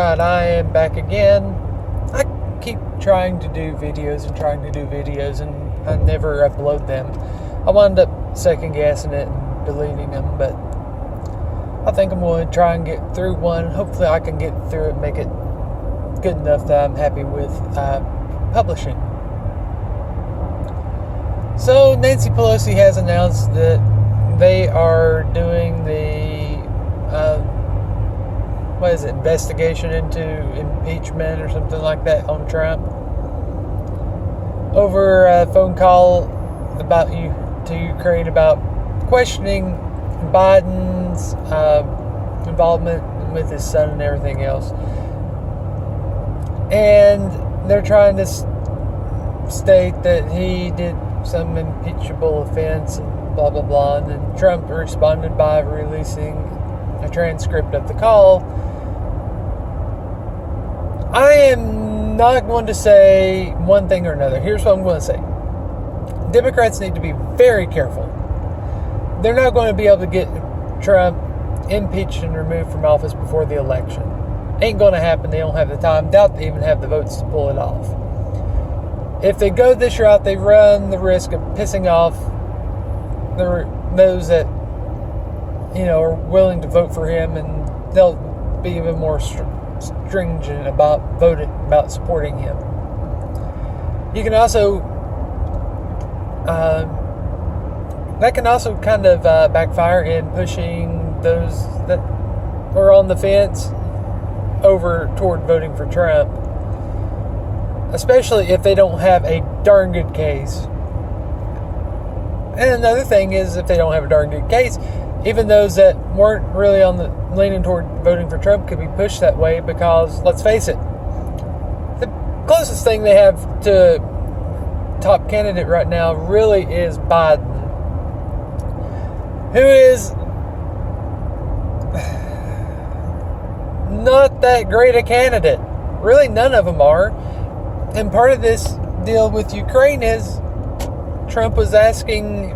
right, I am back again. I keep trying to do videos, and I never upload them. I wound up second guessing it and deleting them, but I think I'm going to try and get through one. Hopefully I can get through it and make it good enough that I'm happy with publishing. So Nancy Pelosi has announced that they are doing the investigation into impeachment or something like that on Trump over a phone call to Ukraine about questioning Biden's involvement with his son and everything else. And they're trying to state that he did some impeachable offense and blah, blah, blah. And then Trump responded by releasing a transcript of the call. I am not going to say one thing or another. Here's what I'm going to say. Democrats need to be very careful. They're not going to be able to get Trump impeached and removed from office before the election. Ain't going to happen. They don't have the time. Doubt they even have the votes to pull it off. If they go this route, they run the risk of pissing off those that are willing to vote for him, and they'll be even more stringent about supporting him. You can also that can also kind of backfire in pushing those that are on the fence over toward voting for Trump, especially if they don't have a darn good case. And another thing is, if they don't have a darn good case, even those that weren't really leaning toward voting for Trump could be pushed that way, because, let's face it, the closest thing they have to top candidate right now really is Biden, who is not that great a candidate. Really, none of them are. And part of this deal with Ukraine is Trump was asking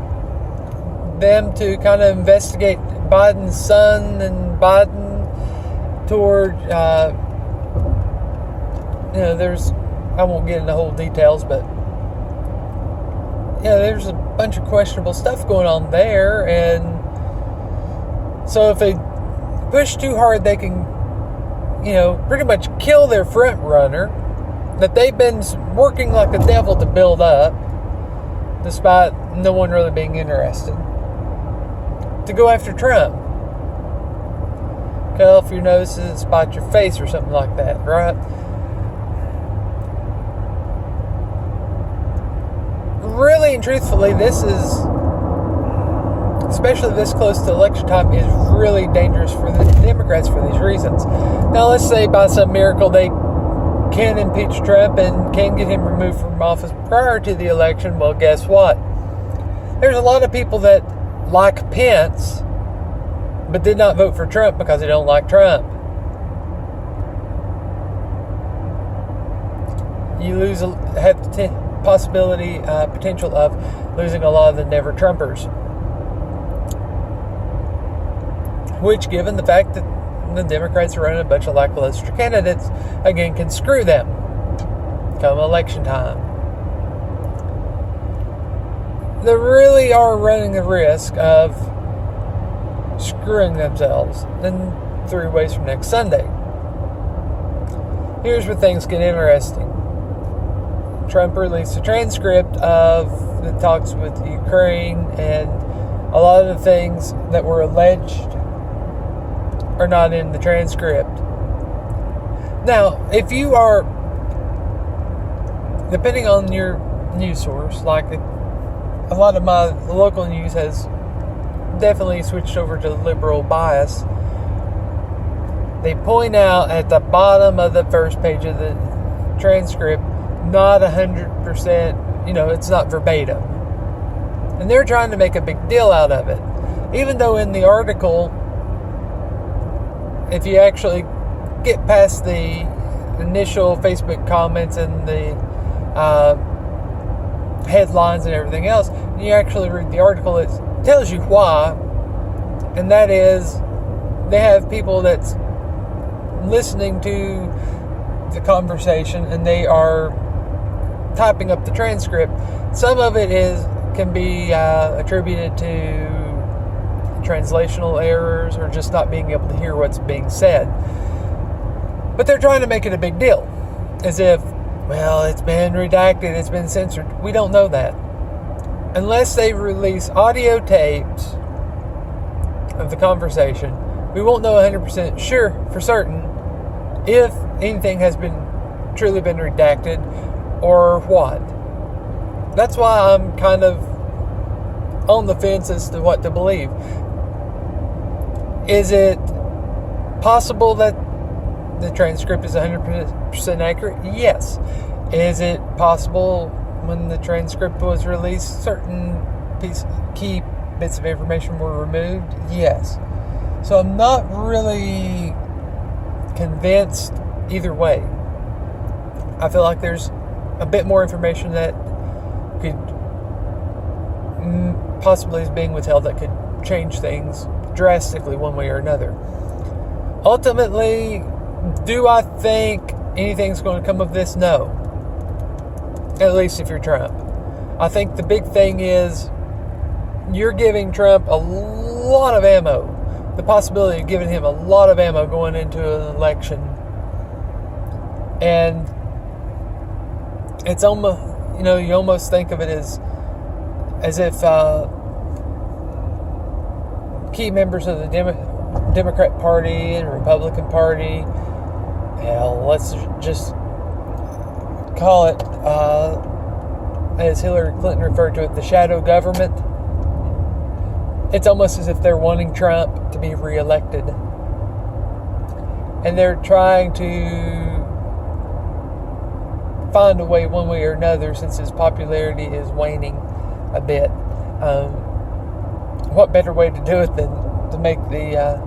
them to kind of investigate Biden's son and Biden toward, I won't get into whole details, but there's a bunch of questionable stuff going on there. And so if they push too hard, they can, pretty much kill their front runner that they've been working like the devil to build up, despite no one really being interested, to go after Trump. Cut off your nose and spot your face or something like that, right? Really and truthfully, this is, especially this close to election time, is really dangerous for the Democrats for these reasons. Now, let's say by some miracle they can impeach Trump and can get him removed from office prior to the election. Well, guess what? There's a lot of people that like Pence but did not vote for Trump because they don't like Trump. You have the potential of losing a lot of the never Trumpers, which, given the fact that the Democrats are running a bunch of lackluster candidates, again, can screw them come election time. They really are running the risk of screwing themselves in 3 ways from next Sunday. Here's where things get interesting. Trump released a transcript of the talks with Ukraine, and a lot of the things that were alleged are not in the transcript. Now, if you are, depending on your news source, like a lot of my local news has definitely switched over to liberal bias, they point out at the bottom of the first page of the transcript, not 100%, it's not verbatim. And they're trying to make a big deal out of it. Even though in the article, if you actually get past the initial Facebook comments and the headlines and everything else, and you actually read the article, it tells you why. And that is, they have people that's listening to the conversation and they are typing up the transcript. Some of it can be attributed to translational errors or just not being able to hear what's being said. But they're trying to make it a big deal, as if, well, it's been redacted, it's been censored. We don't know that. Unless they release audio tapes of the conversation, we won't know 100% sure for certain if anything has truly been redacted or what. That's why I'm kind of on the fence as to what to believe. Is it possible that the transcript is 100% accurate? Yes. Is it possible when the transcript was released, certain key bits of information were removed? Yes. So I'm not really convinced either way. I feel like there's a bit more information that could possibly is being withheld that could change things drastically one way or another. Ultimately, do I think anything's going to come of this? No. At least if you're Trump. I think the big thing is you're giving Trump a lot of ammo. The possibility of giving him a lot of ammo going into an election. And it's almost, you almost think of it as if key members of the Democrat Party and Republican Party, hell, let's just call it, as Hillary Clinton referred to it, the shadow government. It's almost as if they're wanting Trump to be reelected. And they're trying to find a way, one way or another, since his popularity is waning a bit. What better way to do it than to make the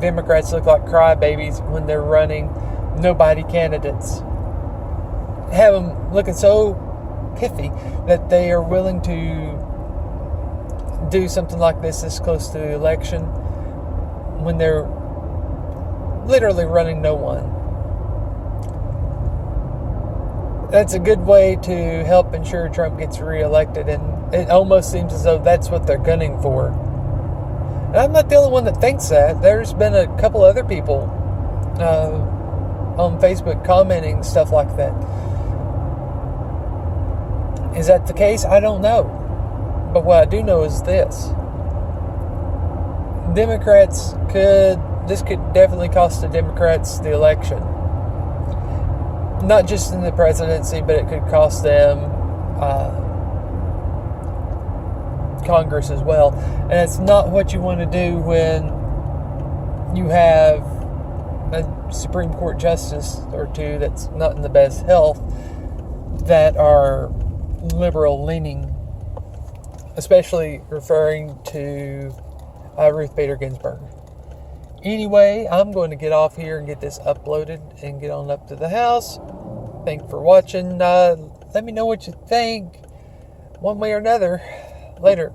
Democrats look like crybabies when they're running nobody candidates? Have them looking so pithy that they are willing to do something like this close to the election when they're literally running no one. That's a good way to help ensure Trump gets reelected, and it almost seems as though that's what they're gunning for. And I'm not the only one that thinks that. There's been a couple other people on Facebook commenting stuff like that. Is that the case? I don't know. But what I do know is this. This could definitely cost the Democrats the election. Not just in the presidency, but it could cost them Congress as well. And it's not what you want to do when you have a Supreme Court justice or two that's not in the best health, that are liberal leaning, especially referring to Ruth Bader Ginsburg. Anyway, I'm going to get off here and get this uploaded and get on up to the house. Thanks for watching. Let me know what you think, one way or another. Later.